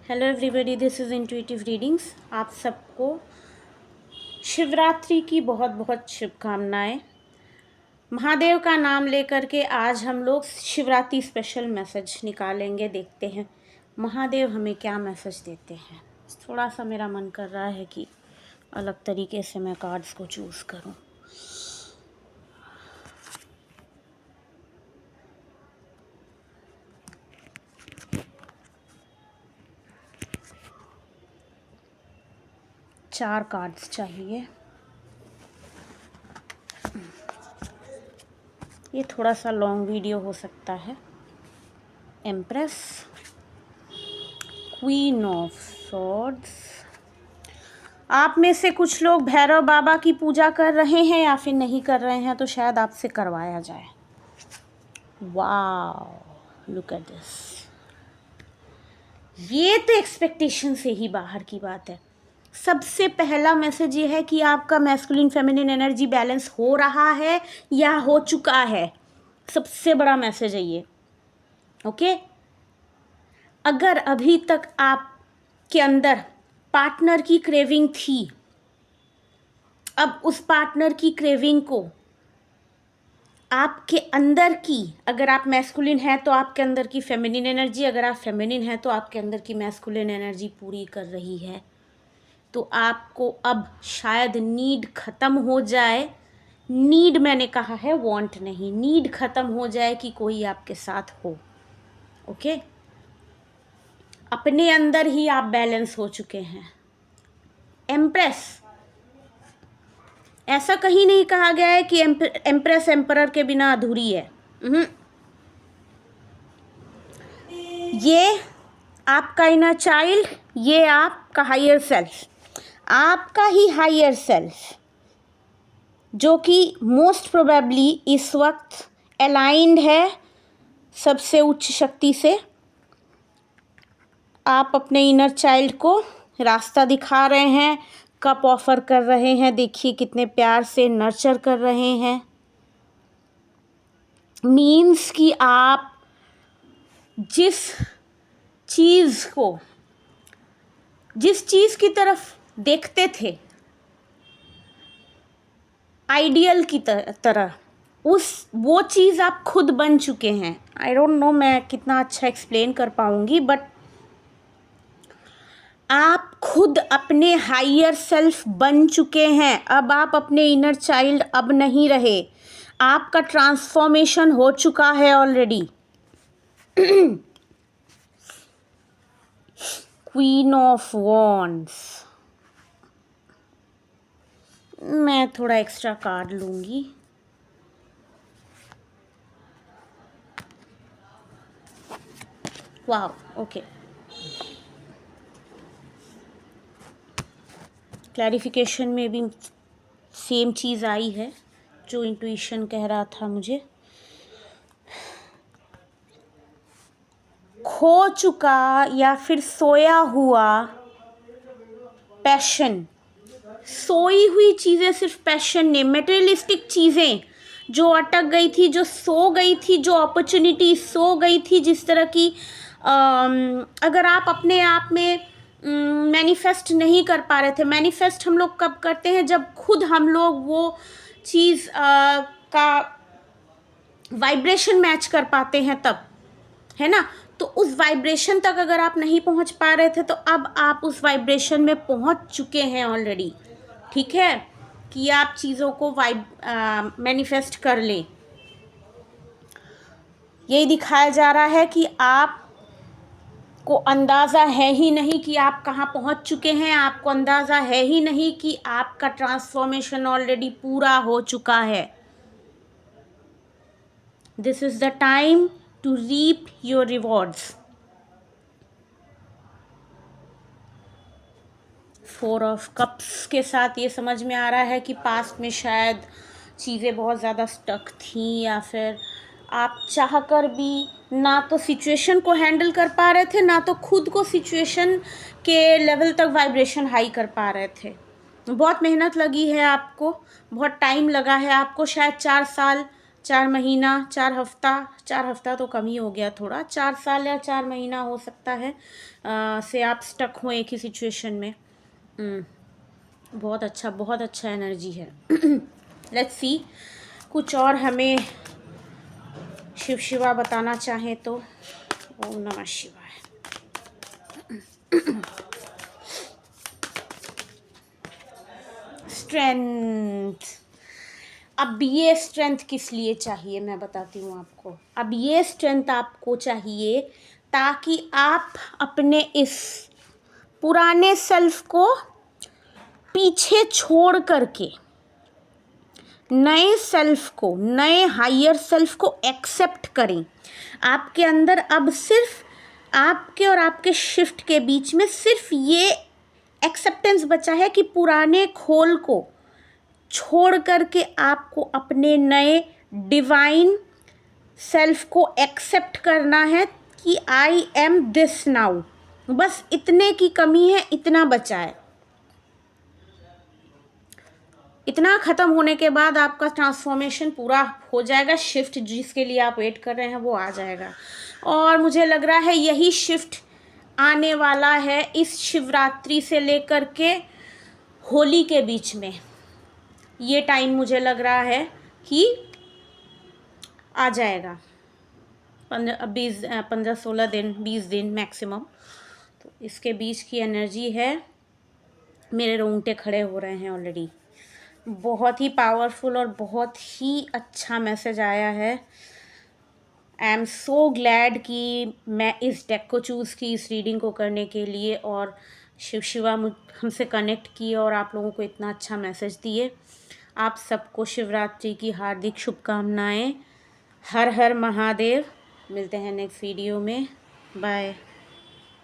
Hello everybody, this is intuitive readings. आप सबको शिवरात्रि की बहुत बहुत शुभकामनाएं। महादेव का नाम लेकर के आज हम लोग शिवरात्रि स्पेशल मैसेज निकालेंगे। देखते हैं महादेव हमें क्या मैसेज देते हैं। थोड़ा सा मेरा मन कर रहा है कि अलग तरीके से मैं कार्ड्स को चूज़ करूं। चार कार्ड्स चाहिए। ये थोड़ा सा लॉन्ग वीडियो हो सकता है। Empress, queen of swords. आप में से कुछ लोग भैरव बाबा की पूजा कर रहे हैं या फिर नहीं कर रहे हैं, तो शायद आपसे करवाया जाए। Wow, look at this. ये तो एक्सपेक्टेशन से ही बाहर की बात है। सबसे पहला मैसेज ये है कि आपका मैस्कुलिन फेमिनिन एनर्जी बैलेंस हो रहा है या हो चुका है। सबसे बड़ा मैसेज है ये। ओके, अगर अभी तक आपके अंदर पार्टनर की क्रेविंग थी, अब उस पार्टनर की क्रेविंग को आपके अंदर की, अगर आप मैस्कुलिन हैं तो आपके अंदर की फेमिनिन एनर्जी, अगर आप फेमिनिन हैं तो आपके अंदर की मैस्कुलिन एनर्जी पूरी कर रही है। तो आपको अब शायद नीड ख़त्म हो जाए। नीड मैंने कहा है, वांट नहीं। नीड ख़त्म हो जाए कि कोई आपके साथ हो। ओके, अपने अंदर ही आप बैलेंस हो चुके हैं। एम्प्रेस, ऐसा कहीं नहीं कहा गया है कि एम्प्रेस एम्परर के बिना अधूरी है। ये आपका इनर चाइल्ड, ये आपका हायर सेल्फ, आपका ही हायर सेल्फ, जो कि मोस्ट प्रोबेबली इस वक्त अलाइंड है सबसे उच्च शक्ति से। आप अपने इनर चाइल्ड को रास्ता दिखा रहे हैं, कप ऑफर कर रहे हैं। देखिए कितने प्यार से नर्चर कर रहे हैं। मीन्स कि आप जिस चीज़ की तरफ देखते थे आइडियल की तरह, वो चीज़ आप खुद बन चुके हैं। आई डोंट नो मैं कितना अच्छा एक्सप्लेन कर पाऊंगी, बट आप खुद अपने हायर सेल्फ बन चुके हैं। अब आप अपने इनर चाइल्ड अब नहीं रहे। आपका ट्रांसफॉर्मेशन हो चुका है ऑलरेडी। Queen of wands. मैं थोड़ा एक्स्ट्रा कार्ड लूंगी। वाह, ओके। क्लैरिफिकेशन में भी सेम चीज़ आई है जो इंट्यूशन कह रहा था मुझे। खो चुका या फिर सोया हुआ पैशन। सोई हुई चीज़ें सिर्फ पैशन नहीं, मटेरियलिस्टिक चीज़ें जो अटक गई थी, जो सो गई थी, जो अपॉर्चुनिटी सो गई थी। जिस तरह की अगर आप अपने आप में मैनिफेस्ट नहीं कर पा रहे थे। मैनिफेस्ट हम लोग कब करते हैं? जब खुद हम लोग वो चीज़ का वाइब्रेशन मैच कर पाते हैं, तब, है ना। तो उस वाइब्रेशन तक अगर आप नहीं पहुंच पा रहे थे, तो अब आप उस वाइब्रेशन में पहुंच चुके हैं ऑलरेडी। ठीक है, कि आप चीज़ों को मैनिफेस्ट कर लें। यही दिखाया जा रहा है कि आप को अंदाज़ा है ही नहीं कि आप कहाँ पहुंच चुके हैं। आपको अंदाज़ा है ही नहीं कि आपका ट्रांसफॉर्मेशन ऑलरेडी पूरा हो चुका है। This is the time to reap your rewards. 4 of cups के साथ ये समझ में आ रहा है कि पास्ट में शायद चीज़ें बहुत ज़्यादा स्टक थी, या फिर आप चाहकर भी ना तो सिचुएशन को हैंडल कर पा रहे थे, ना तो खुद को सिचुएशन के लेवल तक वाइब्रेशन हाई कर पा रहे थे। बहुत मेहनत लगी है आपको, बहुत टाइम लगा है आपको। शायद 4 साल 4 महीना, 4 हफ्ता, 4 हफ्ता तो कम ही हो गया थोड़ा, 4 साल या 4 महीना हो सकता है से आप स्टक हो एक ही सिचुएशन में। बहुत अच्छा एनर्जी है। लेट्स सी कुछ और हमें शिव शिवा बताना चाहें तो। ओम नमः शिवाय। स्ट्रेंथ। अब ये स्ट्रेंथ किस लिए चाहिए मैं बताती हूँ आपको। अब ये स्ट्रेंथ आपको चाहिए ताकि आप अपने इस पुराने सेल्फ को पीछे छोड़ करके नए सेल्फ को, नए हायर सेल्फ को एक्सेप्ट करें। आपके अंदर अब सिर्फ आपके और आपके शिफ्ट के बीच में सिर्फ ये एक्सेप्टेंस बचा है कि पुराने खोल को छोड़ करके आपको अपने नए डिवाइन सेल्फ को एक्सेप्ट करना है कि आई एम दिस नाउ। बस इतने की कमी है, इतना बचा है। इतना ख़त्म होने के बाद आपका ट्रांसफॉर्मेशन पूरा हो जाएगा। शिफ्ट जिसके लिए आप वेट कर रहे हैं वो आ जाएगा। और मुझे लग रहा है यही शिफ्ट आने वाला है इस शिवरात्रि से लेकर के होली के बीच में। ये टाइम मुझे लग रहा है कि आ जाएगा। 15-16 दिन, 20 दिन मैक्सिमम। तो इसके बीच की एनर्जी है। मेरे रोंगटे खड़े हो रहे हैं ऑलरेडी। बहुत ही पावरफुल और बहुत ही अच्छा मैसेज आया है। आई एम सो ग्लैड कि मैं इस डेक को चूज़ की इस रीडिंग को करने के लिए, और शिव शिवा हमसे कनेक्ट किए और आप लोगों को इतना अच्छा मैसेज दिए। आप सबको शिवरात्रि की हार्दिक शुभकामनाएं। हर हर महादेव। मिलते हैं नेक्स्ट वीडियो में। बाय।